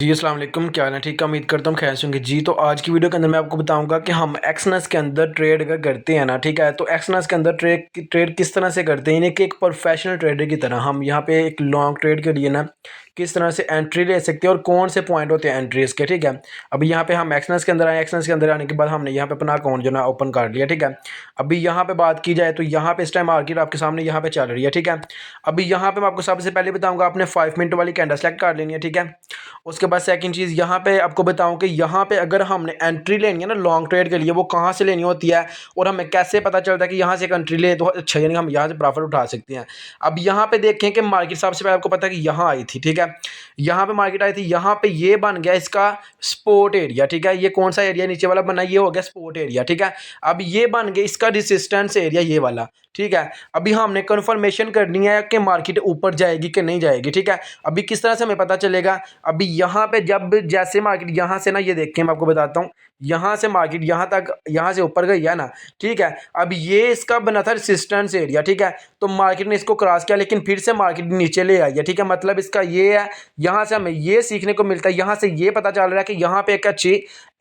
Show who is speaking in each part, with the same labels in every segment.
Speaker 1: जी, अस्सलाम वालेकुम। क्या हाल है? ठीक है, उम्मीद करता हूँ खैर से होंगे। जी, तो आज की वीडियो के अंदर मैं आपको बताऊँगा कि हम एक्सएनएस के अंदर ट्रेड अगर करते हैं ना, ठीक है? तो एक्सएनएस के अंदर ट्रेड किस तरह से करते हैं, यानी कि एक प्रोफेशनल ट्रेडर की तरह। हम यहाँ पे एक लॉन्ग ट्रेड के लिए ना किस तरह से एंट्री ले सकते हैं और कौन से पॉइंट होते हैं एंट्रीज़ के, ठीक है? अभी यहाँ पे हम एक्सएनएस के अंदर आए, एक्सएनएस के अंदर आने के बाद हमने यहाँ पे अपना अकाउंट जो है ना ओपन कर लिया, ठीक है? अभी यहाँ पे बात की जाए तो यहाँ पे इस टाइम मार्केट आपके सामने यहाँ पे चल रही है, ठीक है? अभी यहाँ पे मैं आपको सबसे पहले बताऊँगा, आपने 5 मिनट वाली कैंडल सेलेक्ट कर लेनी है, ठीक है? उसके बाद सेकंड चीज़ यहाँ पे आपको बताऊँ कि यहाँ पे अगर हमने एंट्री लेनी है ना लॉन्ग ट्रेड के लिए, वो कहाँ से लेनी होती है और हमें कैसे पता चलता है कि यहाँ से एक एंट्री ले तो अच्छा, यानी हम यहाँ से प्रॉफिट उठा सकते हैं। अब यहाँ पे देखें कि मार्केट सबसे पहले आपको पता है कि यहाँ आई थी, ठीक है? यहाँ पे मार्केट आई थी, यहाँ पे ये बन गया इसका सपोर्ट एरिया, ठीक है? ये कौन सा एरिया नीचे वाला बना, ये हो गया सपोर्ट एरिया, ठीक है? अब ये बन गया इसका रेजिस्टेंस एरिया, ये वाला, ठीक है? अभी हमने कन्फर्मेशन करनी है कि मार्केट ऊपर जाएगी कि नहीं जाएगी, ठीक है? अभी किस तरह से हमें पता चलेगा? अभी यहाँ पे जब जैसे मार्केट यहाँ से ना, ये देखें मैं आपको बताता हूँ, यहाँ से मार्केट यहाँ तक, यहाँ से ऊपर गई है ना, ठीक है? अब ये इसका बना था रेजिस्टेंस एरिया, ठीक है? तो मार्केट ने इसको क्रॉस किया, लेकिन फिर से मार्केट नीचे ले आई है, ठीक है? मतलब इसका ये है, यहाँ से हमें ये सीखने को मिलता है, यहाँ से ये पता चल रहा है कि यहाँ पे एक अच्छी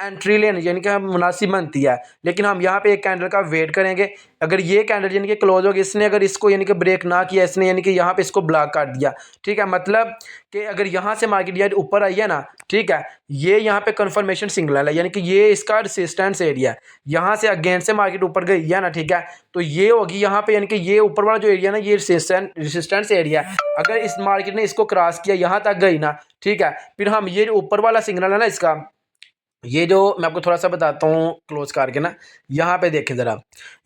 Speaker 1: एंट्री लेनी यानी कि मुनासिब बनती है। लेकिन हम यहाँ पे एक कैंडल का वेट करेंगे, अगर ये कैंडल यानी कि क्लोज होगी, इसने अगर इसको यानी कि ब्रेक ना किया, इसने यानी कि यहाँ पे इसको ब्लॉक कर दिया, ठीक है? मतलब कि अगर यहाँ से मार्केट यार ऊपर आई है ना, ठीक है, ये यहाँ पे कंफर्मेशन सिग्नल है, यानी कि ये इसका रेजिस्टेंस एरिया है। यहाँ से अगेन से मार्केट ऊपर गई है ना, ठीक है, तो ये होगी यहाँ पे, यानी कि ये ऊपर वाला जो एरिया ना, ये रेजिस्टेंस एरिया है। अगर इस मार्केट ने इसको क्रॉस किया, यहाँ तक गई ना, ठीक है, फिर हम ये ऊपर वाला सिग्नल है ना इसका, ये जो मैं आपको थोड़ा सा बताता हूँ क्लोज करके ना, यहाँ पे देखें ज़रा,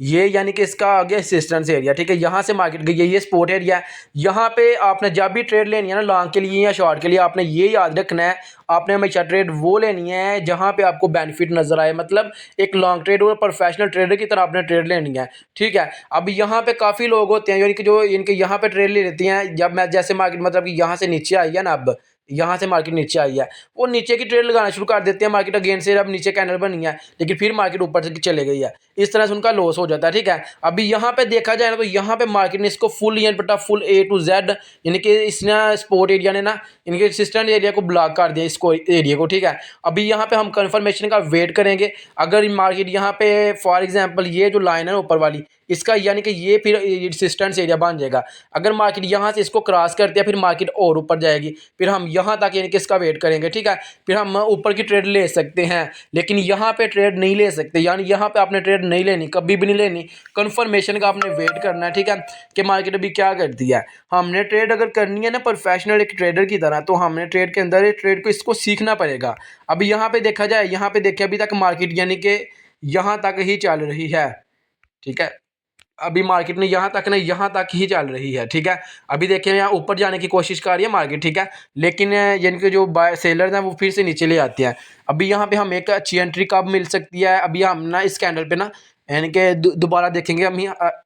Speaker 1: ये यानी कि इसका आ गया रेजिस्टेंस एरिया, ठीक है? यहाँ से मार्केट गई है, ये सपोर्ट एरिया है। यहाँ पे आपने जब भी ट्रेड लेनी है ना लॉन्ग के लिए या शॉर्ट के लिए, आपने ये याद रखना है, आपने हमेशा ट्रेड वो लेनी है जहाँ पे आपको बेनिफिट नजर आए, मतलब एक लॉन्ग ट्रेड और प्रोफेशनल ट्रेडर की तरह आपने ट्रेड लेनी है, ठीक है? अब यहाँ पे काफ़ी लोग होते हैं यानी कि जो इनके यहाँ पे ट्रेड ले लेती हैं, जब मैं जैसे मार्केट मतलब कि यहाँ से नीचे आई है ना, अब यहाँ से मार्केट नीचे आई है, वो नीचे की ट्रेड लगाना शुरू कर देते हैं। मार्केट अगेन से अब नीचे कैंडल बनी है, लेकिन फिर मार्केट ऊपर से चले गई है, इस तरह से उनका लॉस हो जाता है, ठीक है? अभी यहाँ पे देखा जाए ना, तो यहाँ पे मार्केट ने इसको full full A to Z, यानी कि इसने स्पोर्ट एरिया ने ना इनके रेजिस्टेंस एरिया को ब्लॉक कर दिया, इसको एरिया को, ठीक है? अभी यहाँ पे हम कंफर्मेशन का वेट करेंगे। अगर मार्केट यहाँ पे फॉर एग्जांपल ये जो लाइन है ऊपर वाली, इसका यानी कि ये फिर रेजिस्टेंस एरिया बन जाएगा। अगर मार्केट यहाँ से इसको क्रॉस करती है, फिर मार्केट और ऊपर जाएगी, फिर हम यहाँ तक यानी कि इसका वेट करेंगे, ठीक है? फिर हम ऊपर की ट्रेड ले सकते हैं, लेकिन यहाँ पे ट्रेड नहीं ले सकते, यानी यहाँ पे आपने ट्रेड नहीं लेनी, कभी भी नहीं लेनी। कंफर्मेशन का आपने वेट करना है, ठीक है, कि मार्केट अभी क्या करती है। हमने ट्रेड अगर करनी है ना प्रोफेशनल एक ट्रेडर की तरह, तो हमने ट्रेड के अंदर ट्रेड को इसको सीखना पड़ेगा। अभी यहाँ पे देखा जाए, यहाँ पे देखें अभी तक मार्केट यानी कि यहाँ तक ही चल रही है, ठीक है? अभी मार्केट ने यहाँ तक ही चल रही है, ठीक है? अभी देखिए यहाँ ऊपर जाने की कोशिश कर रही है मार्केट, ठीक है, लेकिन यानी कि जो बाय सेलर हैं वो फिर से नीचे ले आते हैं। अभी यहाँ पे हमें एक अच्छी एंट्री कब मिल सकती है? अभी हम ना इस कैंडल पे ना यानी कि दोबारा देखेंगे हम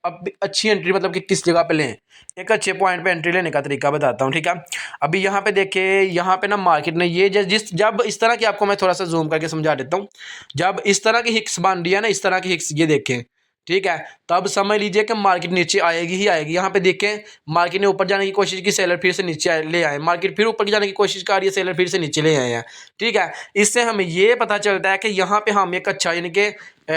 Speaker 1: अब अच्छी एंट्री मतलब कि किस जगह पे लें, एक अच्छे पॉइंट पे एंट्री लेने का तरीका बताता हूँ, ठीक है? अभी यहाँ पे देखिए, यहाँ पे ना मार्केट ने ये जब इस तरह की, आपको मैं थोड़ा सा जूम करके समझा देता हूँ, जब इस तरह की हिक्स बन रही है ना, इस तरह की हिक्स ये देखें, ठीक है, तब समझ लीजिए कि मार्केट नीचे आएगी ही आएगी। यहाँ पे देखें मार्केट ने ऊपर जाने की कोशिश की, सेलर फिर से नीचे ले आए, मार्केट फिर ऊपर जाने की कोशिश कर रही है, सेलर फिर से नीचे ले आए हैं, ठीक है? इससे हमें ये पता चलता है कि यहाँ पे हम एक अच्छा यानी कि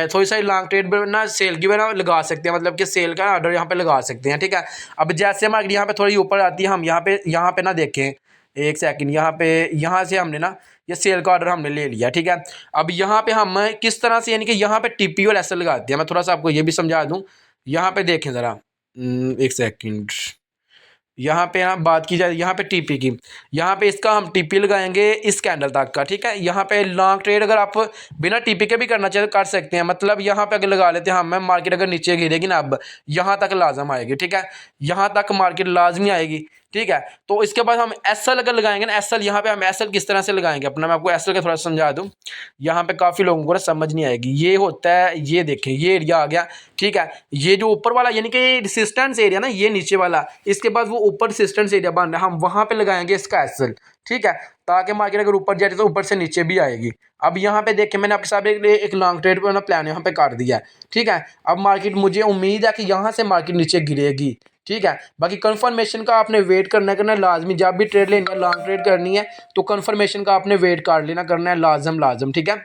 Speaker 1: थोड़ी सारी लॉन्ग ट्रेड ना सेल की ना लगा सकते हैं, मतलब कि सेल का ऑर्डर यहाँ पे लगा सकते हैं, ठीक है? अब जैसे मार्केट यहाँ पे थोड़ी ऊपर आती है, हम यहाँ पे ना देखें, एक सेकंड, यहाँ से हमने ना ये सेल का ऑर्डर हमने ले लिया, ठीक है? अब यहाँ पे हम किस तरह से यानी कि यहाँ पे टीपी और एसएल लगाते हैं, मैं थोड़ा सा आपको ये भी समझा दूँ। यहाँ पे देखें ज़रा, एक सेकंड, यहाँ पे ना बात की जाए यहाँ पे टीपी की, यहाँ पे इसका हम टीपी लगाएंगे इस कैंडल तक का, ठीक है? यहाँ पे लॉन्ग ट्रेड अगर आप बिना टीपी के भी करना चाहे तो कर सकते हैं, मतलब यहाँ पे अगर लगा लेते हैं हम, मार्केट अगर नीचे गिरेगी ना, अब यहाँ तक लाजम आएगी, ठीक है? यहाँ तक मार्केट लाजमी आएगी, ठीक है? तो इसके बाद हम एसएल अगर लगाएंगे ना, एसएल यहाँ पे हम एसएल किस तरह से लगाएंगे अपना, मैं आपको एसएल का थोड़ा समझा दूँ। यहाँ पे काफ़ी लोगों को ना समझ नहीं आएगी। ये होता है, ये देखें, ये एरिया आ गया, ठीक है? ये जो ऊपर वाला यानी कि रेजिस्टेंस एरिया ना, ये नीचे वाला, इसके बाद वो ऊपर रेजिस्टेंस एरिया बन रहा है, हम वहाँ पे लगाएंगे इसका एसएल, ठीक है? ताकि मार्केट अगर ऊपर जाए तो ऊपर से नीचे भी आएगी। अब यहाँ पे देखिए, मैंने आपके सामने एक लॉन्ग ट्रेड पर ना प्लान यहाँ पे कर दिया है, ठीक है? अब मार्केट, मुझे उम्मीद है कि यहाँ से मार्केट नीचे गिरेगी, ठीक है। बाकी कंफर्मेशन का आपने वेट करना है लाजमी, जब भी ट्रेड लेनी है, लॉन्ग ट्रेड करनी है तो कंफर्मेशन का आपने वेट कर लेना करना है लाजम, ठीक है।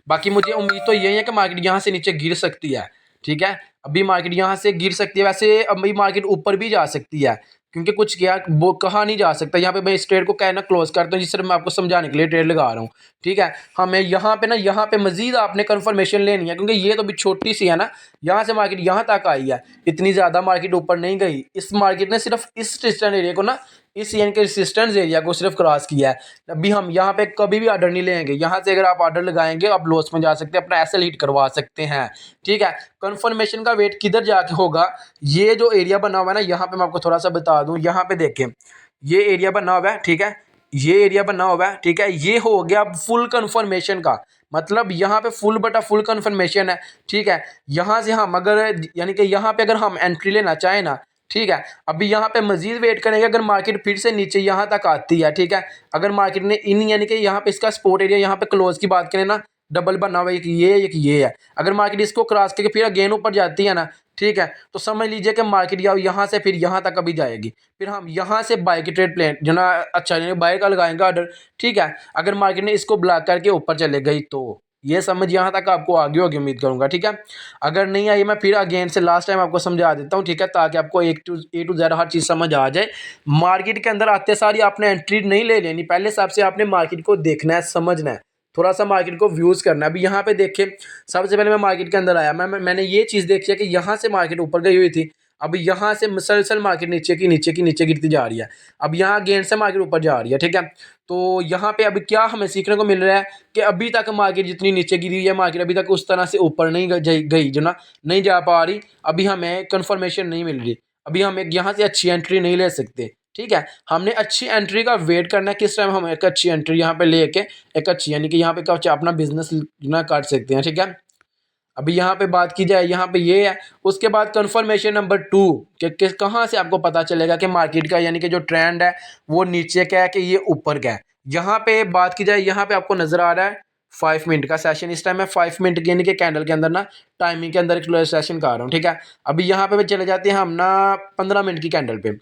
Speaker 1: बाकी मुझे उम्मीद तो यही है कि मार्केट यहाँ से नीचे गिर सकती है, ठीक है। अभी मार्केट यहाँ से गिर सकती है, वैसे अभी मार्केट ऊपर भी जा सकती है, क्योंकि कुछ क्या वो कहा नहीं जा सकता। यहाँ पे मैं इस ट्रेड को कहना क्लोज करता हूँ, जिस तरह मैं आपको समझाने के लिए ट्रेड लगा रहा हूँ, ठीक है। हमें यहाँ पे ना, यहाँ पे मजीद आपने कंफर्मेशन लेनी है, क्योंकि ये तो भी छोटी सी है ना। यहाँ से मार्केट यहाँ तक आई है, इतनी ज़्यादा मार्केट ऊपर नहीं गई। इस मार्केट ने सिर्फ इस रेजिस्टेंस एरिया को ना, इस यानी कि रेजिस्टेंस एरिया को सिर्फ क्रॉस किया है। अभी हम यहाँ पे कभी भी ऑर्डर नहीं लेंगे। यहाँ से अगर आप ऑर्डर लगाएंगे आप लॉस में जा सकते हैं, अपना एसएल हिट करवा सकते हैं, ठीक है। कंफर्मेशन का वेट किधर जाके होगा, ये जो एरिया बना हुआ है ना, यहाँ पे मैं आपको थोड़ा सा बता दूं। यहाँ पे देखें, ये एरिया बना हुआ है, ठीक है। ये एरिया बना हुआ है, ठीक है। ये हो गया अब फुल कंफर्मेशन का, मतलब यहाँ पे फुल बटा फुल कंफर्मेशन है, ठीक है। यहाँ से हम अगर यानी कि यहाँ पे अगर हम एंट्री लेना चाहें ना, ठीक है, अभी यहाँ पे मजीद वेट करेंगे। अगर मार्केट फिर से नीचे यहाँ तक आती है, ठीक है, अगर मार्केट ने इन यानी कि यहाँ पे इसका सपोर्ट एरिया, यहाँ पे क्लोज की बात करें ना, डबल बना हुआ एक ये है। अगर मार्केट इसको क्रॉस करके फिर अगेन ऊपर जाती है ना, ठीक है, तो समझ लीजिए कि मार्केट यहाँ से फिर यहाँ तक अभी जाएगी। फिर हम यहाँ से बाय की ट्रेड प्लान जो ना, अच्छा बाय का लगाएंगे ऑर्डर, ठीक है। अगर मार्केट ने इसको ब्लॉक करके ऊपर चले गई तो ये समझ यहाँ तक आपको आगे होगी, उम्मीद करूंगा, ठीक है। अगर नहीं आई, मैं फिर अगेन से लास्ट टाइम आपको समझा देता हूँ, ठीक है, ताकि आपको ए टू जेड हर चीज़ समझ आ जाए। मार्केट के अंदर आते सारी आपने एंट्री नहीं ले लेनी, पहले सबसे आपने मार्केट को देखना है, समझना है, थोड़ा सा मार्केट को व्यूज़ करना है। अभी यहाँ पे देखें, सबसे पहले मैं मार्केट के अंदर आया, मैंने ये चीज़ देखी है कि यहाँ से मार्केट ऊपर गई हुई थी। अब यहाँ से मुसलसल मार्केट नीचे गिरती जा रही है। अब यहाँ गेंद से मार्केट ऊपर जा रही है, ठीक है। तो यहाँ पे अभी क्या हमें सीखने को मिल रहा है कि अभी तक मार्केट जितनी नीचे गिरी हुई है, मार्केट अभी तक उस तरह से ऊपर नहीं गई जो ना, नहीं जा पा रही। अभी हमें कंफर्मेशन नहीं मिल रही, अभी हम एक यहाँ से अच्छी एंट्री नहीं ले सकते, ठीक है। हमने अच्छी एंट्री का वेट करना है, किस टाइम हम एक अच्छी एंट्री यहाँ पे लेके एक अच्छी यानी कि यहाँ पे अपना बिजनेस ना काट सकते हैं, ठीक है। अभी यहाँ पे बात की जाए, यहाँ पे ये है। उसके बाद कंफर्मेशन नंबर 2 कि कहाँ से आपको पता चलेगा कि मार्केट का यानी कि जो ट्रेंड है वो नीचे का है कि ये ऊपर का है। यहाँ पे बात की जाए, यहाँ पे आपको नजर आ रहा है 5 मिनट का सेशन। इस टाइम मैं 5 मिनट यानी कि कैंडल के अंदर ना, टाइमिंग के अंदर एक सेशन कर रहा हूँ, ठीक है। अभी यहाँ पे चले जाते हैं हम ना 15 मिनट की कैंडल पे।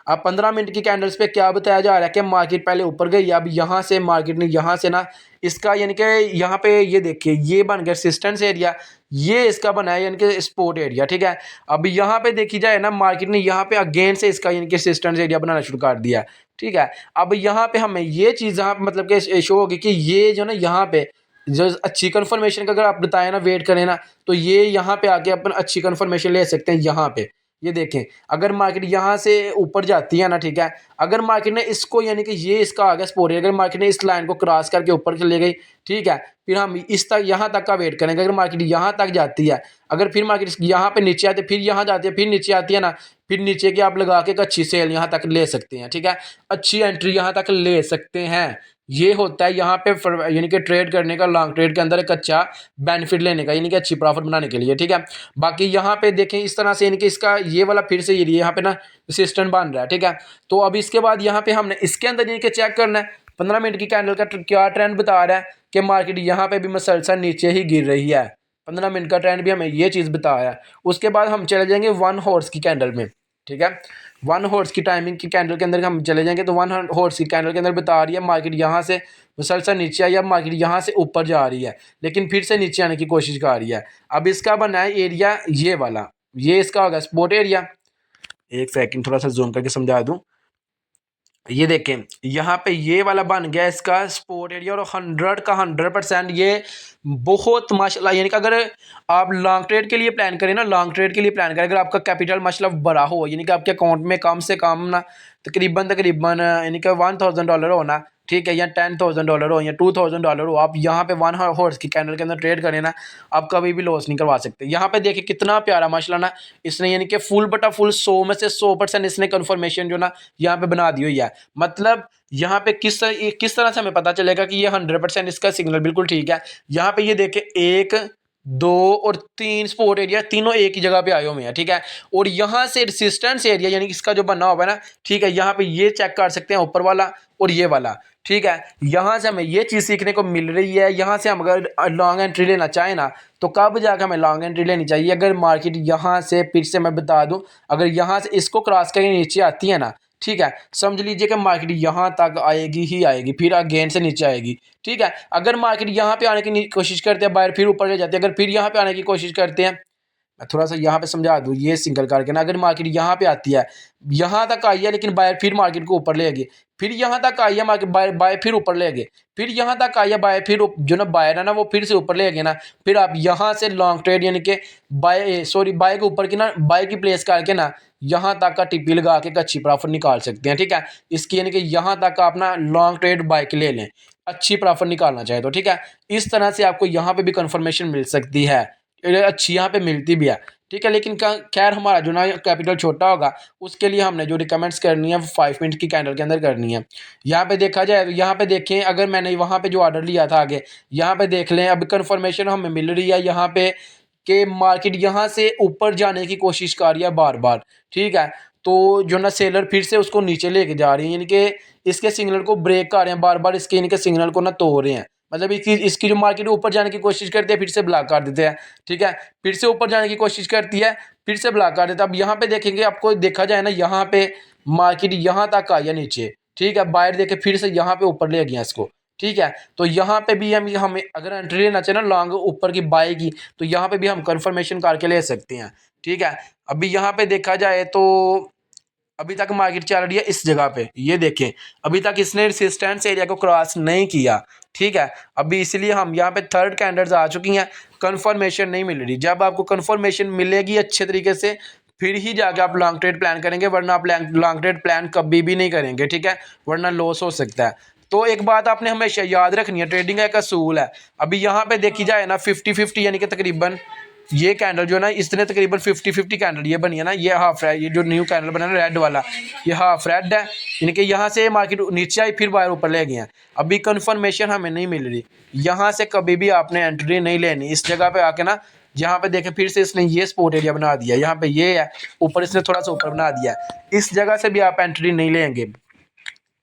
Speaker 1: अब 15 मिनट की कैंडल्स पे क्या बताया जा रहा है कि मार्केट पहले ऊपर गई, अब यहाँ से मार्केट ने यहाँ से ना इसका यानी कि यहाँ पे ये देखिए, ये बन गया रेजिस्टेंस एरिया, ये इसका बना है यानी कि सपोर्ट एरिया, ठीक है। अब यहाँ पे देखी जाए ना, मार्केट ने यहाँ पे अगेन से इसका यानी कि रेजिस्टेंस एरिया बनाना शुरू कर दिया, ठीक है। अब यहाँ पे हमें ये चीज़ यहाँ पे मतलब कि शो होगी कि ये जो ना, यहाँ पे जो अच्छी कंफर्मेशन का अगर आप बताएं ना, वेट करें ना, तो ये यहाँ पे आके अपन अच्छी कंफर्मेशन ले सकते हैं। यहाँ पे ये देखें, अगर मार्केट यहाँ से ऊपर जाती है ना, ठीक है, अगर मार्केट ने इसको यानी कि ये इसका आ गया सपोर्ट, अगर मार्केट ने इस लाइन को क्रॉस करके ऊपर चले गई, ठीक है, फिर हम इस तक यहाँ तक का वेट करेंगे। अगर मार्केट यहाँ तक जाती है, अगर फिर मार्केट यहाँ पे नीचे आती है, फिर यहाँ जाती है, फिर नीचे आती है ना, फिर नीचे की आप लगा के एक अच्छी सेल यहाँ तक ले सकते हैं, ठीक है, अच्छी एंट्री यहाँ तक ले सकते हैं। ये होता है यहाँ पे यानी कि ट्रेड करने का, लॉन्ग ट्रेड के अंदर एक अच्छा बेनिफिट लेने का, यानी कि अच्छी प्रॉफिट बनाने के लिए, ठीक है। बाकी यहाँ पे देखें इस तरह से, यानी कि इसका ये वाला फिर से ये यहाँ पे ना रेजिस्टेंस बन रहा है, ठीक है। तो अब इसके बाद यहाँ पे हमने इसके अंदर यानी कि चेक करना है 15 मिनट की कैंडल का क्या ट्रेंड बता रहा है कि मार्केट यहाँ पे भी मसलसल नीचे ही गिर रही है। 15 मिनट का ट्रेंड भी हमें ये चीज़ बताया है। उसके बाद हम चले जाएंगे 1 हॉर्स की कैंडल में, ठीक है। 1 हॉर्स की टाइमिंग की कैंडल के अंदर हम चले जाएंगे, तो 1 हॉर्स की कैंडल के अंदर बता रही है मार्केट यहाँ से मुसलसल नीचे आई है, मार्केट यहाँ से ऊपर जा रही है, लेकिन फिर से नीचे आने की कोशिश कर रही है। अब इसका बना है एरिया ये वाला, ये इसका होगा सपोर्ट एरिया। एक सेकंड थोड़ा सा जूम करके समझा दूं। ये देखें, यहाँ पे ये वाला बन गया इसका सपोर्ट एरिया, और 100 का 100% ये बहुत माशाल्लाह, यानी कि अगर आप लॉन्ग ट्रेड के लिए प्लान करें ना, लॉन्ग ट्रेड के लिए प्लान करें, अगर आपका कैपिटल माशाल्लाह बड़ा हो, यानी कि आपके अकाउंट में कम से कम ना तकरीबन यानी कि $1000 हो ना, ठीक है, या $10,000 हो या $2000 हो, आप यहाँ पे 1 हॉर्स की कैंडल के अंदर ट्रेड करें ना, आप कभी भी लॉस नहीं करवा सकते। यहाँ पे देखिए कितना प्यारा माशाल्लाह ना, इसने यानी कि फुल बटा फुल 100 में से 100% इसने कंफर्मेशन जो ना यहाँ पे बना दी हुई है। मतलब यहाँ पे किस तरह से हमें पता चलेगा कि ये 100% इसका सिग्नल बिल्कुल ठीक है। यहाँ पे ये देखें 1 2 और 3 सपोर्ट एरिया तीनों एक ही जगह पे आए हुए हैं, ठीक है। और यहाँ से रेजिस्टेंस एरिया यानी कि इसका जो बना हुआ है ना, ठीक है, यहाँ पे ये चेक कर सकते हैं ऊपर वाला, और ये वाला। ठीक है, यहाँ से हमें ये चीज़ सीखने को मिल रही है। यहाँ से हम अगर लॉन्ग एंट्री लेना चाहें ना, तो कब जाकर हमें लॉन्ग एंट्री लेनी चाहिए? अगर मार्केट यहाँ से, फिर से मैं बता दूं, अगर यहाँ से इसको क्रॉस करके नीचे आती है ना, ठीक है, समझ लीजिए कि मार्केट यहाँ तक आएगी ही आएगी, फिर अगेन से नीचे आएगी। ठीक है, अगर मार्केट यहाँ पे आने की कोशिश करते हैं, बाहर फिर ऊपर ले जाते हैं, अगर फिर यहाँ पे आने की कोशिश करते हैं, मैं थोड़ा सा यहाँ पे समझा दूँ, ये सिंगल करके ना, अगर मार्केट यहाँ पे आती है, यहाँ तक आई है, लेकिन बायर फिर मार्केट को ऊपर ले गए, फिर यहाँ तक आई है मार्केट, बाय फिर ऊपर ले गए, फिर यहाँ तक आई है, बाय फिर जो ना बायर है ना वो फिर से ऊपर ले गए ना, फिर आप यहाँ से लॉन्ग ट्रेड यानी कि बाय के ऊपर की ना, बाय की प्लेस करके ना यहाँ तक का टीपी लगा के अच्छी प्रॉफिट निकाल सकते हैं। ठीक है, इसकी यानी कि यहाँ तक आप ना लॉन्ग ट्रेड बाय के ले लें, अच्छी प्रॉफिट निकालना चाहे तो। ठीक है, इस तरह से आपको यहाँ पे भी कंफर्मेशन मिल सकती है, अच्छी यहाँ पे मिलती भी है। ठीक है, लेकिन खैर हमारा जो ना कैपिटल छोटा होगा, उसके लिए हमने जो रिकमेंड्स करनी है 5 मिनट की कैंडल के अंदर करनी है। यहाँ पे देखा जाए तो यहाँ पे देखें, अगर मैंने वहाँ पे जो ऑर्डर लिया था आगे, यहाँ पे देख लें, अब कंफर्मेशन हमें मिल रही है यहाँ पे कि मार्केट यहाँ से ऊपर जाने की कोशिश कर रही है बार बार। ठीक है, तो जो ना सेलर फिर से उसको नीचे लेके जा रही है, यानी कि इसके सिग्नल को ब्रेक कर रहे हैं बार बार, इसके इनके सिग्नल को ना तोड़ रहे हैं। मतलब इसकी जो मार्केट ऊपर जाने की कोशिश करती है, फिर से ब्लॉक कर देते हैं। ठीक है, फिर से ऊपर जाने की कोशिश करती है, फिर से ब्लॉक कर देता है। अब यहाँ पे देखेंगे, आपको देखा जाए ना, यहाँ पे मार्केट यहाँ तक आई है नीचे। ठीक है, बाहर देखे फिर से यहाँ पे ऊपर ले गया इसको। ठीक है, तो यहाँ पे भी हमें अगर एंट्री लेना चाहिए ना लॉन्ग ऊपर की बाय की, तो यहाँ पे भी हम कंफर्मेशन करके ले सकते हैं। ठीक है, अभी यहाँ पे देखा जाए तो अभी तक मार्केट चल रही है इस जगह पे, ये देखें, अभी तक इसने रेजिस्टेंस एरिया को क्रॉस नहीं किया। ठीक है, अभी इसलिए हम यहाँ पे थर्ड कैंडल्स आ चुकी हैं, कंफर्मेशन नहीं मिल रही। जब आपको कंफर्मेशन मिलेगी अच्छे तरीके से, फिर ही जाके आप लॉन्ग ट्रेड प्लान करेंगे, वरना आप लॉन्ग ट्रेड प्लान कभी भी नहीं करेंगे। ठीक है, वरना लॉस हो सकता है। तो एक बात आपने हमेशा याद रखनी है, ट्रेडिंग का एक असूल है। अभी यहाँ पे देखी जाए ना 50-50, यानी कि तकरीबन ये कैंडल जो है ना, इसने तकरीबन 50-50 कैंडल ये बनी है ना, ये हाफ रेड, ये जो न्यू कैंडल बना है रेड वाला, ये हाफ रेड है, यानी कि यहाँ से मार्केट नीचे आई, फिर बाहर ऊपर ले गए हैं। अभी कंफर्मेशन हमें नहीं मिल रही, यहाँ से कभी भी आपने एंट्री नहीं लेनी। इस जगह पे आके ना, यहाँ पे देखें, फिर से इसने ये सपोर्ट एरिया बना दिया, यहाँ पे ये है, ऊपर इसने थोड़ा सा ऊपर बना दिया, इस जगह से भी आप एंट्री नहीं लेंगे।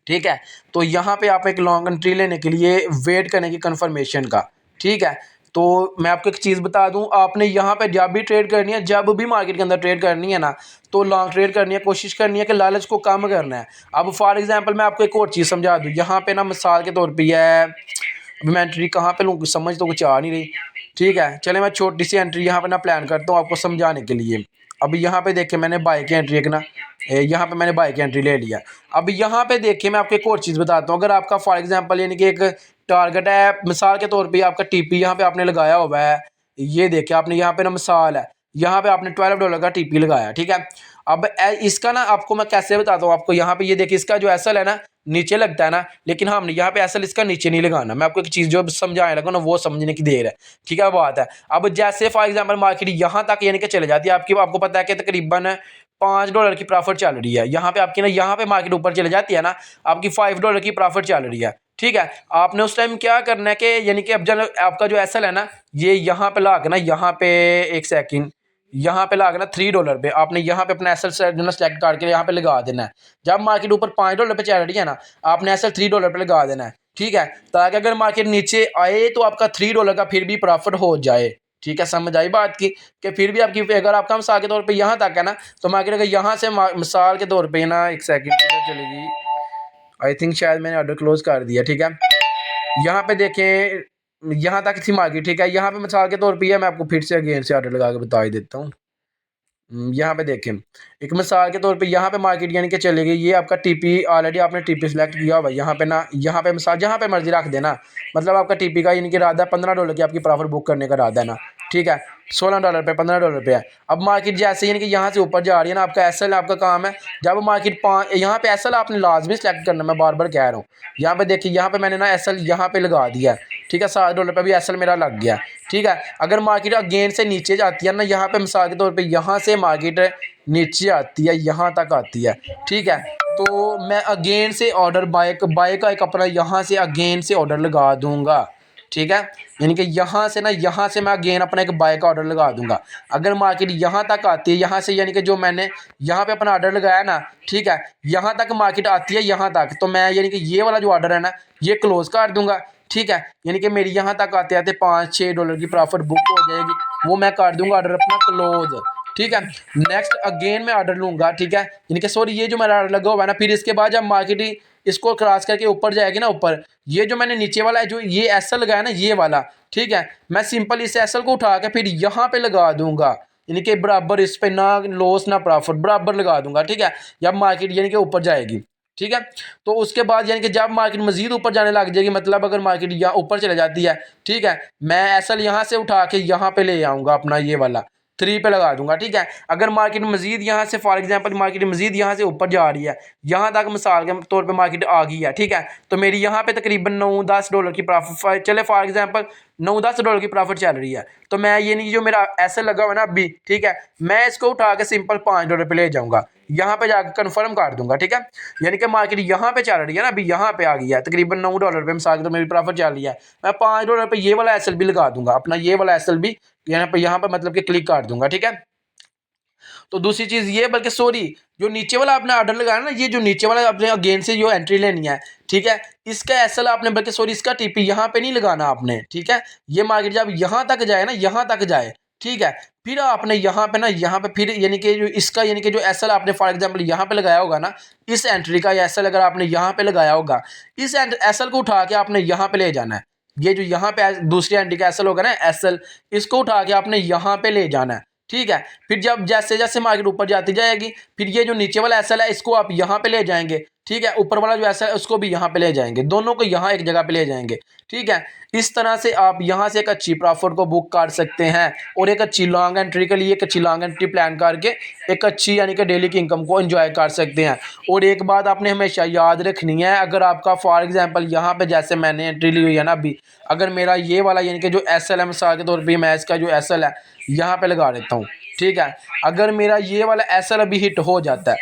Speaker 1: ठीक है, तो यहाँ पे आप एक लॉन्ग एंट्री लेने के लिए वेट करेंगे कंफर्मेशन का। ठीक है, तो मैं आपको एक चीज़ बता दूं, आपने यहाँ पे जब भी ट्रेड करनी है, जब भी मार्केट के अंदर ट्रेड करनी है ना, तो लॉन्ग ट्रेड करनी है, कोशिश करनी है कि लालच को कम करना है। अब फॉर एग्जांपल मैं आपको एक और चीज़ समझा दूं, यहाँ पे ना मिसाल के तौर पे है, अभी मैं एंट्री कहाँ पे लूँ समझ तो कुछ आ नहीं रही। ठीक है, चले मैं छोटी सी एंट्री यहाँ पे ना प्लान करता हूँ आपको समझाने के लिए। अभी यहाँ पे देखिए, मैंने बाय की एंट्री एक ना, यहाँ पे मैंने बाय की एंट्री ले लिया। अब यहाँ पे देखिए, मैं आपको एक और चीज़ बताता हूँ, अगर आपका फॉर एग्जांपल यानी कि एक टारगेट है, मिसाल के तौर पे आपका टीपी यहाँ पे आपने लगाया हुआ है, ये देखिए आपने यहाँ पे ना मिसाल है, यहाँ पे आपने $12 का टीपी लगाया। ठीक है, अब इसका ना आपको मैं कैसे बताता हूँ आपको, यहाँ पे ये देखिए, इसका जो एसएल है ना नीचे लगता है ना, लेकिन हमने यहाँ पे एसएल इसका नीचे नहीं लगाना। मैं आपको एक चीज़ जो समझाने लगा ना, वो समझने की देर है। ठीक है, बात है। अब जैसे फॉर एग्जाम्पल मार्केट यहाँ तक यानी कि चले जाती है, आपको पता है कि तकरीबन $5 की प्रॉफिट चल रही है, यहाँ पे आपकी ना, यहाँ पे मार्केट ऊपर चले जाती है ना, आपकी $5 की प्रॉफिट चल रही है। ठीक है, आपने उस टाइम क्या करना है कि यानी कि अब जब आपका जो एसएल है ना, ये यहाँ पे ला के ना, यहाँ पे एक सेकंड, यहाँ पे ला के ना $3 पे आपने यहाँ पे अपना एसएल जो ना सेलेक्ट करके यहाँ पे लगा देना है। जब मार्केट ऊपर $5 पे चल रही है ना, आपने एसएल $3 पे लगा देना है। ठीक है, ताकि अगर मार्केट नीचे आए तो आपका $3 का फिर भी प्रॉफिट हो जाए। ठीक है, समझ आई बात की, कि फिर भी आपकी, अगर आपका मिसाल के तौर पे यहाँ तक है ना, तो मार्केट अगर यहाँ से मिसाल के तौर पे ना, एक सेकंड चलेगी, आई थिंक शायद मैंने ऑर्डर क्लोज कर दिया। ठीक है, यहाँ पे देखें, यहाँ तक थी मार्केट। ठीक है, यहाँ पे मिसाल के तौर पे मैं आपको फिर से अगेन से ऑर्डर लगा के बता ही देता हूँ। यहाँ पे देखें, एक मिसाल के तौर पे यहाँ पे मार्केट यानी कि चले गई, ये आपका टीपी ऑलरेडी आपने टीपी सेलेक्ट किया हुआ, यहाँ पे ना, यहाँ पे मिसाल जहाँ पे मर्जी रख देना, मतलब आपका टीपी का यानी कि इरादा है $15 की आपकी प्रॉफिट बुक करने का इरादा है ना। ठीक है, $16 पे $15 पे है। अब मार्केट जैसे यानी कि यहाँ से ऊपर जा रही है ना, आपका एसएल आपका काम है, जब मार्केट यहाँ पे एसएल आपने लाजमी सेलेक्ट करना, मैं बार बार कह रहा हूँ। यहाँ पे देखिए, यहाँ पे मैंने ना एसएल यहाँ पे लगा दिया है। ठीक है, $7 पे भी एसएल मेरा लग गया। ठीक है, अगर मार्केट अगेन से नीचे जाती है ना, यहाँ पे मिसाल के तौर पे यहाँ से मार्केट नीचे आती है, यहाँ तक आती है। ठीक है, तो मैं अगेन से ऑर्डर बाय का एक अपना यहाँ से अगेन से ऑर्डर लगा दूंगा। ठीक है। यानी कि यहाँ से ना, यहाँ से मैं अगेन अपना एक बाय का ऑर्डर लगा दूंगा। अगर मार्केट यहाँ तक आती है, यहाँ से यानी कि जो मैंने यहाँ पे अपना ऑर्डर लगाया ना, ठीक है, यहाँ तक मार्केट आती है यहाँ तक, तो मैं यानी कि ये वाला जो ऑर्डर है ना ये क्लोज कर दूंगा। ठीक है, यानी कि मेरी यहाँ तक आते आते $5-6 की प्रॉफिट बुक हो जाएगी, वो मैं कर दूंगा ऑर्डर अपना क्लोज। ठीक है, नेक्स्ट अगेन मैं ऑर्डर लूंगा। ठीक है, यानी कि सॉरी ये जो मेरा ऑर्डर लगा हुआ है ना, फिर इसके बाद जब मार्केट इसको क्रॉस करके ऊपर जाएगी ना, ऊपर ये जो मैंने नीचे वाला है जो ये एसएल लगाया ना ये वाला, ठीक है, मैं सिंपल इस एसएल को उठा के फिर यहाँ पे लगा दूंगा, यानी कि बराबर इस पे ना लॉस ना प्रॉफिट बराबर लगा दूंगा। ठीक है, जब मार्केट यानी कि ऊपर जाएगी, ठीक है, तो उसके बाद यानी कि जब मार्केट मजीद ऊपर जाने लग जाएगी, मतलब अगर मार्केट यहाँ ऊपर चले जाती है, ठीक है, मैं एसएल यहाँ से उठा के यहाँ पे ले आऊँगा अपना ये वाला 3 पे लगा दूंगा। ठीक है, अगर मार्केट मजीद यहाँ से फॉर एग्जांपल मार्केट मजीद यहाँ से ऊपर जा रही है, यहाँ तक मिसाल के तौर पे मार्केट आ गई है, ठीक है, तो मेरी यहाँ पे तकरीबन $9-10 की प्रॉफिट चले, फॉर एग्जांपल $9-10 की प्रॉफिट चल रही है, तो मैं ये नहीं जो मेरा ऐसे लगा हुआ ना अभी, ठीक है, मैं इसको उठा के सिंपल $5 पे ले जाऊँगा, यहाँ पे जाकर कन्फर्म कर दूंगा। ठीक है, यानी कि मार्केट यहाँ पे चल रही है ना, अभी यहाँ पे आ गई है तकरीबन $9 पे मिसाल, तो मेरी प्रॉफिट चल रही है, मैं $5 पे ये वाला एसएल भी लगा दूंगा अपना, ये वाला एसएल भी यहाँ पे मतलब कि क्लिक कर दूंगा। ठीक है, तो दूसरी चीज़ ये, बल्कि सॉरी जो नीचे वाला आपने ऑर्डर लगाया ना, ये जो नीचे वाला आपने अगेन से जो एंट्री लेनी है, ठीक है, इसका एसएल आपने बल्कि सॉरी इसका टीपी यहाँ पे नहीं लगाना आपने। ठीक है, ये मार्केट जब यहाँ तक जाए ना, यहाँ तक जाए, ठीक है, फिर आपने यहाँ पे ना, यहाँ पे फिर यानी कि जो इसका यानी कि जो एसएल आपने फॉर एग्जांपल यहाँ पे लगाया होगा ना, इस एंट्री का एसएल अगर आपने यहाँ पे लगाया होगा, इस एसएल को उठा के आपने यहाँ पे ले जाना है। ये जो यहाँ पे दूसरी एंट्री का एसएल होगा ना एसएल, इसको उठा के आपने यहाँ पे ले जाना है। ठीक है, फिर जब जैसे जैसे मार्केट ऊपर जाती जाएगी, फिर ये जो नीचे वाला एसएल है इसको आप यहाँ पे ले जाएंगे। ठीक है, ऊपर वाला जो एसएल है उसको भी यहाँ पे ले जाएंगे, दोनों को यहाँ एक जगह पे ले जाएंगे। ठीक है, इस तरह से आप यहाँ से एक अच्छी प्रॉफिट को बुक कर सकते हैं, और एक अच्छी लॉन्ग एंट्री के लिए एक अच्छी लॉन्ग एंट्री प्लान करके एक अच्छी यानी कि डेली की इनकम को एंजॉय कर सकते हैं। और एक बात आपने हमेशा याद रखनी है, अगर आपका फॉर एग्जांपल यहाँ पे जैसे मैंने एंट्री ली हुई है ना अभी, अगर मेरा ये वाला यानी कि जो एसएल है मिसाल के तौर पर मैं इसका जो एसएल है यहाँ पे लगा देता हूँ। ठीक है, अगर मेरा ये वाला एसएल अभी हिट हो जाता है,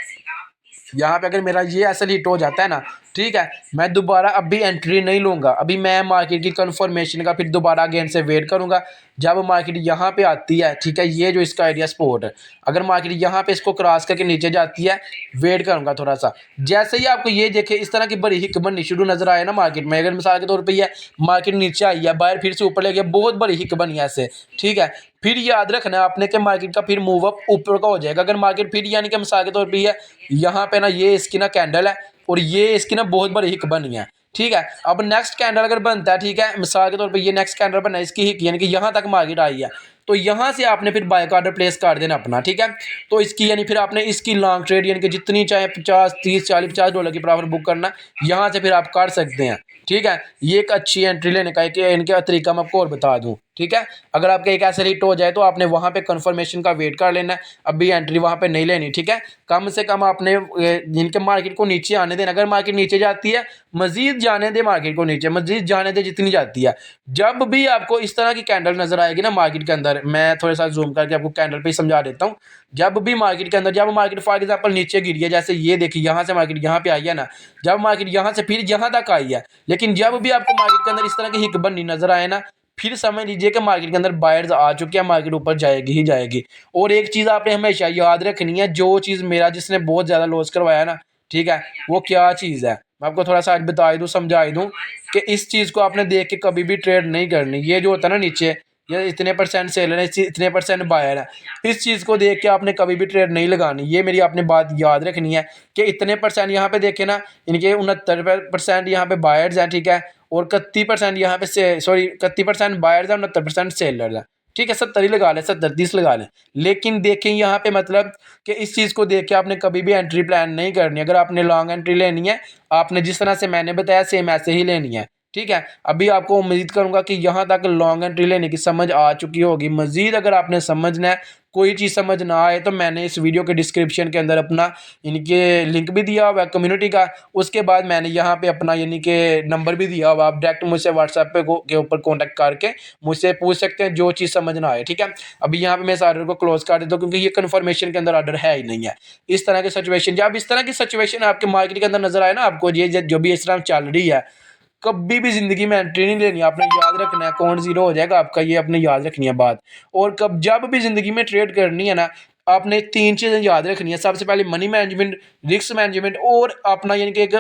Speaker 1: यहाँ पे अगर मेरा ये एसएल हिट हो जाता है ना, ठीक है, मैं दोबारा अभी एंट्री नहीं लूँगा, अभी मैं मार्केट की कंफर्मेशन का फिर दोबारा अगेन से वेट करूँगा जब मार्केट यहाँ पे आती है। ठीक है, ये जो इसका एरिया सपोर्ट है, अगर मार्केट यहाँ पे इसको क्रॉस करके नीचे जाती है, वेट करूँगा थोड़ा सा। जैसे ही आपको ये देखे इस तरह की बड़ी हिक बननी शुरू नजर आए ना मार्केट में, अगर मिसाल के तौर पर ये मार्केट नीचे आई है, बाहर फिर से ऊपर ले गया, बहुत बड़ी हिक बनी है ऐसे, ठीक है, फिर याद रखना है आपने कि मार्केट का फिर मूव अप ऊपर का हो जाएगा। अगर मार्केट फिर यानी कि मिसाल के तौर पे है यहाँ पे ना ये इसकी ना कैंडल है, और ये इसकी ना बहुत बड़ी हिक बनी है। ठीक है, अब नेक्स्ट कैंडल अगर बनता है, ठीक है, मिसाल के तौर पे ये नेक्स्ट कैंडल बना है, इसकी हिक यानी कि यहाँ तक मार्केट आई है, तो यहाँ से आपने फिर बाय का ऑर्डर प्लेस कर देना अपना। ठीक है, तो इसकी यानी फिर आपने इसकी लॉन्ग ट्रेड यानी कि जितनी चाहे 50, 30, 40, $50 की प्रॉफिट बुक करना, यहाँ से फिर आप कर सकते हैं। ठीक है, ये एक अच्छी एंट्री लेने का एक इनका तरीका मैं आपको और बता दूं। ठीक है, अगर आपका एक ऐसे हिट हो जाए तो आपने वहाँ पे कंफर्मेशन का वेट कर लेना है, अभी एंट्री वहाँ पे नहीं लेनी। ठीक है, कम से कम आपने जिनके मार्केट को नीचे आने देना, अगर मार्केट नीचे जाती है मजीद जाने दे, मार्केट को नीचे मजीद जाने दे जितनी जाती है। जब भी आपको इस तरह की कैंडल नजर आएगी ना मार्केट के अंदर, मैं थोड़ा सा जूम करके आपको कैंडल पे समझा देता हूँ। जब भी मार्केट के अंदर, जब मार्केट फॉर एग्जाम्पल नीचे गिरी है, जैसे ये देखिए यहाँ से मार्केट यहाँ पे आई है ना, जब मार्केट यहाँ से फिर यहाँ तक आई है, लेकिन जब भी आपको मार्केट के अंदर इस तरह की हिक बननी नजर आए ना, फिर समझ लीजिए कि मार्केट के अंदर बायर्स आ चुके हैं, मार्केट ऊपर जाएगी ही जाएगी। और एक चीज़ आपने हमेशा याद रखनी है, जो चीज़ मेरा जिसने बहुत ज़्यादा लॉस करवाया ना, ठीक है, वो क्या चीज़ है मैं आपको थोड़ा सा आज बता दूँ, समझा दूँ कि इस चीज़ को आपने देख के कभी भी ट्रेड नहीं करनी। ये जो होता है ना नीचे, ये इतने % सेलर है, इतने % बायर है, इस चीज़ को देख के आपने कभी भी ट्रेड नहीं लगानी। ये मेरी आपने बात याद रखनी है कि इतने % यहाँ पे देखे ना, इनके 69% यहाँ पे बायर्स हैं, ठीक है, और 31% यहाँ पे से सॉरी 31% बायर्स हैं, 69% सेलर्स हैं। ठीक है, 70 ही लगा लें, 70-30 लगा लें, लेकिन देखें यहाँ पे मतलब कि इस चीज़ को देख के आपने कभी भी एंट्री प्लान नहीं करनी। अगर आपने लॉन्ग एंट्री लेनी है, आपने जिस तरह से मैंने बताया सेम ऐसे ही लेनी है। ठीक है, अभी आपको उम्मीद करूंगा कि यहाँ तक लॉन्ग एंट्री लेने की समझ आ चुकी होगी। मजीद अगर आपने समझना है, कोई चीज़ समझ ना आए, तो मैंने इस वीडियो के डिस्क्रिप्शन के अंदर अपना इनके लिंक भी दिया हुआ है कम्युनिटी का, उसके बाद मैंने यहाँ पे अपना यानी कि नंबर भी दिया हुआ, आप डायरेक्ट मुझसे व्हाट्सएप पे के ऊपर कॉन्टैक्ट करके मुझसे पूछ सकते हैं जो चीज़ समझ ना आए। ठीक है, अभी यहाँ पे मैं इस ऑर्डर को क्लोज कर देता हूँ, क्योंकि ये कन्फर्मेशन के अंदर ऑर्डर है ही नहीं है। इस तरह की सिचुएशन, जब इस तरह की सिचुएशन आपके मार्केट के अंदर नजर आए ना आपको, ये जो भी इस तरह चल रही है, कभी भी ज़िंदगी में एंट्री नहीं लेनी, आपने याद रखना है, अकाउंट ज़ीरो हो जाएगा आपका, ये आपने याद रखनी है बात। और जब भी ज़िंदगी में ट्रेड करनी है ना, आपने 3 चीज़ें याद रखनी है। सबसे पहले मनी मैनेजमेंट, रिस्क मैनेजमेंट और अपना यानी कि एक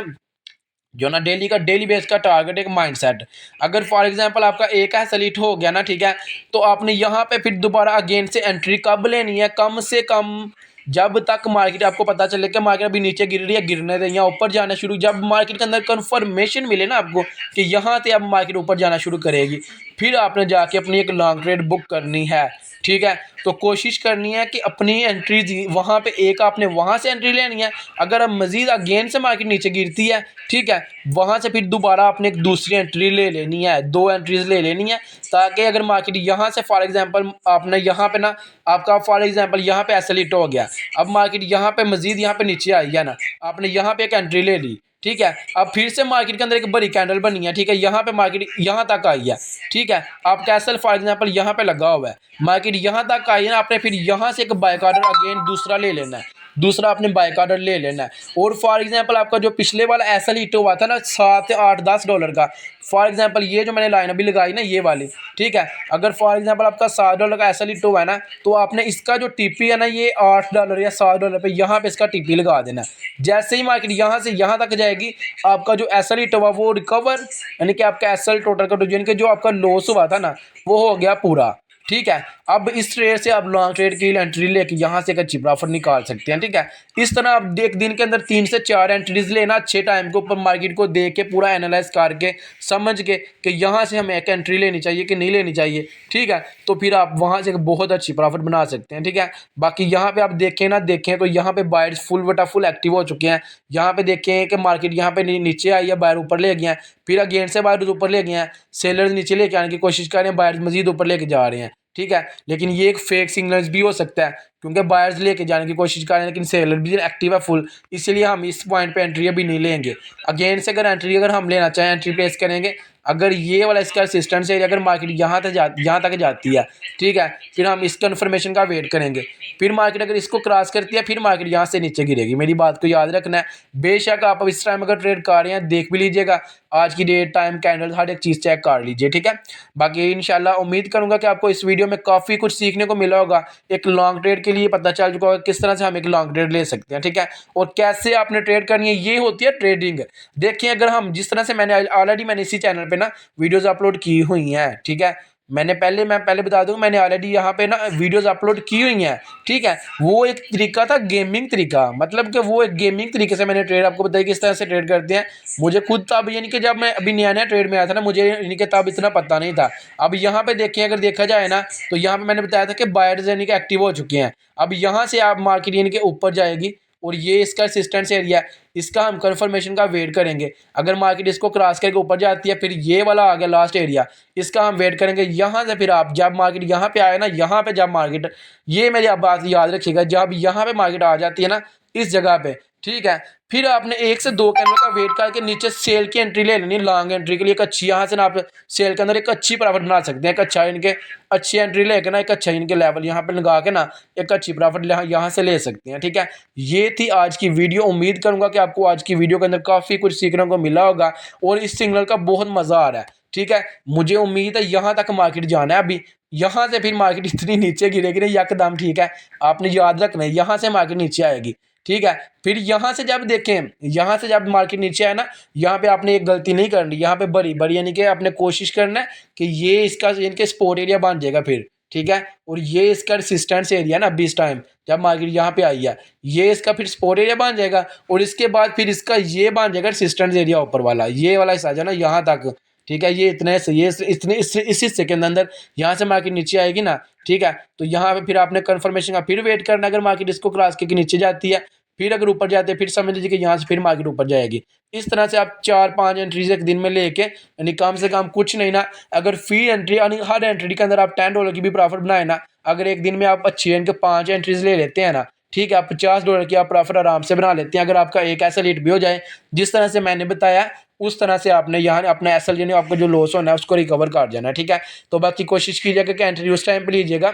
Speaker 1: जो ना डेली बेस का टारगेट, एक माइंडसेट। अगर फॉर एग्जांपल आपका एक ऐसा लीट हो गया ना, ठीक है, तो आपने यहाँ पे फिर दोबारा अगेन से एंट्री कब लेनी है, कम से कम जब तक मार्केट आपको पता चले कि मार्केट अभी नीचे गिर रही है, गिरने दें या ऊपर जाना शुरू, जब मार्केट के अंदर कंफर्मेशन मिले ना आपको कि यहाँ से अब मार्केट ऊपर जाना शुरू करेगी, फिर आपने जाके अपनी एक लॉन्ग ट्रेड बुक करनी है। ठीक है, तो कोशिश करनी है कि अपनी एंट्री वहाँ पे एक आपने वहाँ से एंट्री लेनी है। अगर अब मज़ीद अगेन से मार्केट नीचे गिरती है, ठीक है, वहाँ से फिर दोबारा आपने एक दूसरी एंट्री ले लेनी है, 2 एंट्रीज़ ले लेनी है, ताकि अगर मार्केट यहाँ से फॉर एग्जांपल आपने यहाँ पे ना, आपका फॉर एग्जांपल यहाँ पे ऐसा हिट हो गया, अब मार्केट यहाँ पे मज़ीद यहाँ पे नीचे आई है ना, आपने यहाँ पे एक एंट्री ले ली, ठीक है, अब फिर से मार्केट के अंदर एक बड़ी कैंडल बनी है, ठीक है, यहाँ पे मार्केट यहाँ तक आई है, ठीक है, आप कैसल फॉर एग्जांपल यहाँ पे लगा हुआ है, मार्केट यहाँ तक आई है ना, आपने फिर यहाँ से एक बाय ऑर्डर अगेन दूसरा ले लेना है, दूसरा आपने बाय ऑर्डर ले लेना है। और फॉर एग्जांपल आपका जो पिछले वाला ऐसा हिट हुआ था ना 7 8 10 डॉलर का, फॉर एग्जांपल ये जो मैंने लाइन अभी लगाई ना ये वाली, ठीक है, अगर फॉर एग्जांपल आपका 7 डॉलर का ऐसा हिट हुआ है ना, तो आपने इसका जो टीपी है ना, ये 8 डॉलर या 7 डॉलर पे यहाँ पे इसका टीपी लगा देना है। जैसे ही मार्केट यहाँ से यहाँ तक जाएगी, आपका जो ऐसा हिट हुआ वो रिकवर, यानी कि आपका एसएल टोटल का यानी कि जो आपका लॉस हुआ था ना, वो हो गया पूरा। ठीक है, अब इस ट्रेड से आप लॉन्ग ट्रेड की एंट्री लेके यहाँ से एक अच्छी प्रॉफिट निकाल सकते हैं। ठीक है, इस तरह आप एक दिन के अंदर 3 से 4 एंट्रीज लेना, अच्छे टाइम के ऊपर मार्केट को देख के पूरा एनालाइज करके समझ के कि यहाँ से हमें एक एंट्री लेनी चाहिए कि नहीं लेनी चाहिए। ठीक है, तो फिर आप वहाँ से बहुत अच्छी प्रॉफिट बना सकते हैं। ठीक है, बाकी यहाँ पे आप देखें ना देखें तो यहाँ पे बायर्स फुल बटा फुल एक्टिव हो चुके हैं। यहाँ पे देखें कि मार्केट यहाँ पे नीचे आई है, बायर ऊपर ले गए हैं, फिर अगेन से बायर ऊपर ले गए हैं, सेलर्स नीचे लेके आने की कोशिश कर रहे हैं, बायर्स मजीद ऊपर लेके जा रहे हैं। ठीक है, लेकिन ये एक फेक सिग्नल्स भी हो सकता है क्योंकि बायर्स लेके जाने की कोशिश कर रहे हैं लेकिन सेलर भी एक्टिव है फुल, इसलिए हम इस पॉइंट पे एंट्री अभी नहीं लेंगे। अगेन से अगर हम लेना चाहें एंट्री प्लेस करेंगे अगर ये वाला इसका असिस्टेंट से अगर मार्केट यहाँ तक जाती है। ठीक है, फिर हम इस कन्फर्मेशन का वेट करेंगे, फिर मार्केट अगर इसको क्रॉस करती है फिर मार्केट यहाँ से नीचे गिरेगी। मेरी बात को याद रखना है। बेशक आप अब इस टाइम अगर ट्रेड कर रहे हैं देख भी लीजिएगा, आज की डेट टाइम कैंडल हर एक चीज़ चेक कर लीजिए। ठीक है, बाकी इंशाल्लाह उम्मीद करूंगा कि आपको इस वीडियो में काफ़ी कुछ सीखने को मिला होगा। एक लॉन्ग ट्रेड के लिए पता चल चुका होगा किस तरह से हम एक लॉन्ग ट्रेड ले सकते हैं। ठीक है, और कैसे आपने ट्रेड करनी है, ये होती है ट्रेडिंग। देखिए अगर हम जिस तरह से मैंने इसी चैनल पे ना वीडियोस अपलोड की हुई हैं। ठीक है, मैं पहले बता दूं मैंने ऑलरेडी यहाँ पे ना वीडियोस अपलोड की हुई हैं। ठीक है, वो एक तरीका था गेमिंग तरीका, मतलब कि वो एक गेमिंग तरीके से मैंने ट्रेड आपको बताया किस तरह से ट्रेड करते हैं। मुझे खुद तब यानी कि जब मैं अभी नया ट्रेड में आया था ना, मुझे यानी कि तब इतना पता नहीं था। अब यहाँ पे देखें अगर देखा जाए ना तो यहाँ पे मैंने बताया था कि बायर्स यानी कि एक्टिव हो चुके हैं। अब यहाँ से आप मार्केट यानी कि ऊपर जाएगी और ये इसका रेजिस्टेंस एरिया है, इसका हम कंफर्मेशन का वेट करेंगे। अगर मार्केट इसको क्रॉस करके ऊपर जाती है फिर ये वाला आ गया लास्ट एरिया, इसका हम वेट करेंगे। यहाँ से फिर आप जब मार्केट यहाँ पे आए ना, यहाँ पे जब मार्केट, ये मेरी आप बात याद रखिएगा, जब यहाँ पे मार्केट आ जाती है ना इस जगह पे, ठीक है, फिर आपने 1 से 2 कैंडल का वेट करके नीचे सेल की एंट्री ले लेनी। लॉन्ग एंट्री के लिए एक अच्छी, यहाँ से ना आप सेल के अंदर एक अच्छी प्रॉफिट बना सकते हैं। एक अच्छा इनके अच्छी एंट्री लेके ना एक अच्छा इनके लेवल यहाँ पे लगा के ना एक अच्छी प्रॉफिट यहाँ से ले सकते हैं। ठीक है, ये थी आज की वीडियो। उम्मीद करूंगा कि आपको आज की वीडियो के अंदर काफ़ी कुछ सीखने को मिला होगा और इस सिग्नल का बहुत मज़ा आ रहा है। ठीक है, मुझे उम्मीद है यहाँ तक मार्केट जाना है। अभी यहाँ से फिर मार्केट इतनी नीचे गिरेगी ना यकदम। ठीक है, आपने याद रखना है यहाँ से मार्केट नीचे आएगी। ठीक है, फिर यहाँ से जब देखें, यहाँ से जब मार्केट नीचे आए ना, यहाँ पे आपने एक गलती नहीं करनी, यहाँ पे बड़ी यानी कि आपने कोशिश करना है कि ये इसका इनके सपोर्ट एरिया बन जाएगा फिर। ठीक है, और ये इसका रेजिस्टेंस एरिया ना बीस टाइम जब मार्केट यहाँ पे आई है, ये इसका फिर सपोर्ट एरिया बन जाएगा और इसके बाद फिर इसका ये बन जाएगा रेजिस्टेंस एरिया ऊपर वाला, ये वाला हिस्सा जो ना यहाँ तक। ठीक है, ये इतने से ये इतने इस हिस्से के अंदर यहाँ से मार्केट नीचे आएगी ना। ठीक है, तो यहाँ पे फिर आपने कंफर्मेशन का फिर वेट करना। अगर मार्केट इसको क्रॉस करके नीचे जाती है फिर अगर ऊपर जाते हैं फिर समझ लीजिए कि यहाँ से फिर मार्केट ऊपर जाएगी। इस तरह से आप 4-5 एंट्रीज एक दिन में लेके यानी कम से कम कुछ नहीं ना, अगर फी एंट्री यानी हर एंट्री के अंदर आप $10 की भी प्रॉफिट बनाए ना, अगर एक दिन में आप अच्छी इनके 5 एंट्रीज ले लेते हैं ना, ठीक है, आप $50 की आप प्रॉफिट आराम से बना लेते हैं। अगर आपका एक ऐसा लेट भी हो जाए जिस तरह से मैंने बताया, उस तरह से आपने यहाँ अपना एसएल यानी आपका जो लॉस होना है उसको रिकवर कर जाना है। ठीक है, तो बाकी कोशिश कीजिएगा कि एंट्री उस टाइम पर लीजिएगा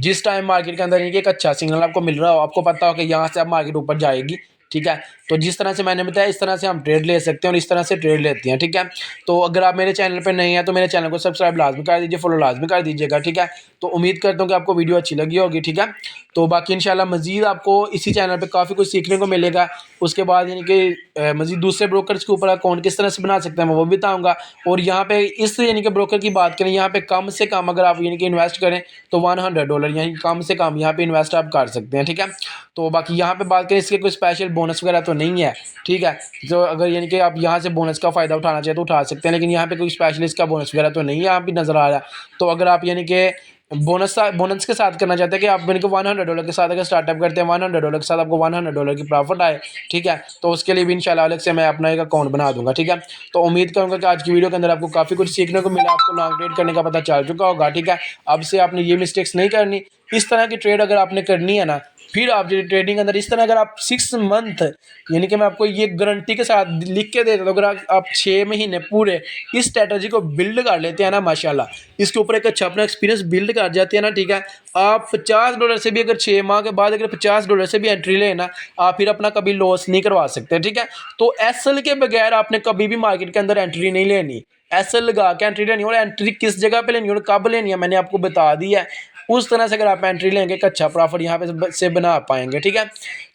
Speaker 1: जिस टाइम मार्केट के अंदर एक अच्छा सिग्नल आपको मिल रहा हो, आपको पता हो कि यहाँ से अब मार्केट ऊपर जाएगी। ठीक है, तो जिस तरह से मैंने बताया इस तरह से हम ट्रेड ले सकते हैं और इस तरह से ट्रेड लेते हैं, ठीक है। तो अगर आप मेरे चैनल पर नहीं हैं तो मेरे चैनल को सब्सक्राइब लाजमी कर दीजिए, फॉलो लाजमी कर दीजिएगा, ठीक है। तो उम्मीद करता हूँ कि आपको वीडियो अच्छी लगी होगी, ठीक है। तो बाकी इंशाल्लाह मज़ीद आपको इसी चैनल पे काफ़ी कुछ सीखने को मिलेगा। उसके बाद यानी कि मज़ीद दूसरे ब्रोकर्स के ऊपर अकाउंट किस तरह से बना सकते हैं मैं वो भी बताऊँगा। और यहाँ पे इस यानी कि ब्रोकर की बात करें, यहाँ पे कम से कम अगर आप यानी कि इन्वेस्ट करें तो $100 यानी कम से कम यहाँ पे इन्वेस्ट आप कर सकते हैं, ठीक है। तो बाकी यहाँ पे बात करें इसके कोई स्पेशल बोनस वगैरह तो नहीं है, ठीक है। तो अगर यानी कि आप यहाँ से बोनस का फ़ायदा उठाना चाहें तो उठा सकते हैं, लेकिन यहाँ पे कोई स्पेशलिस्ट का बोनस वगैरह तो नहीं है, यहाँ भी नज़र आ रहा है। तो अगर आप यानी कि बोनस के साथ करना चाहते हैं कि आप यानी कि $100 के साथ अगर स्टार्टअप करते हैं, $100 के साथ आपको $100 की प्रॉफिट आए, ठीक है। तो उसके लिए भी इंशाल्लाह अलग से मैं अपना एक अकाउंट बना दूंगा, ठीक है। तो उम्मीद करूंगा कि आज की वीडियो के अंदर आपको काफ़ी कुछ सीखने को मिला, आपको लॉन्ग ट्रेड करने का पता चल चुका होगा, ठीक है। अब से आपने ये मिस्टेक्स नहीं करनी। इस तरह की ट्रेड अगर आपने करनी है ना, फिर आप जो ट्रेडिंग के अंदर इस तरह अगर आप 6 मंथ यानी कि मैं आपको ये गारंटी के साथ लिख के देता हूँ, अगर आप 6 महीने पूरे इस स्ट्रेटजी को बिल्ड कर लेते हैं ना, माशाल्लाह इसके ऊपर एक अच्छा अपना एक्सपीरियंस बिल्ड कर जाते हैं ना, ठीक है। आप $50 से भी अगर 6 माह के बाद अगर $50 से भी एंट्री लेना, आप फिर अपना कभी लॉस नहीं करवा सकते, ठीक है। तो एसएल के बगैर आपने कभी भी मार्केट के अंदर एंट्री नहीं लेनी, एसएल लगा के एंट्री लेनी। और एंट्री किस जगह पे लेनी और कब लेनी है मैंने आपको बता दी है। उस तरह से अगर आप एंट्री लेंगे एक अच्छा प्रॉफिट यहाँ पे से बना पाएंगे, ठीक है।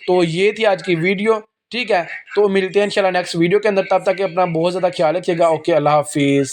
Speaker 1: तो ये थी आज की वीडियो, ठीक है। तो मिलते हैं इंशाल्लाह नेक्स्ट वीडियो के अंदर, तब तक अपना बहुत ज़्यादा ख्याल रखिएगा। ओके, अल्लाह हाफिज़।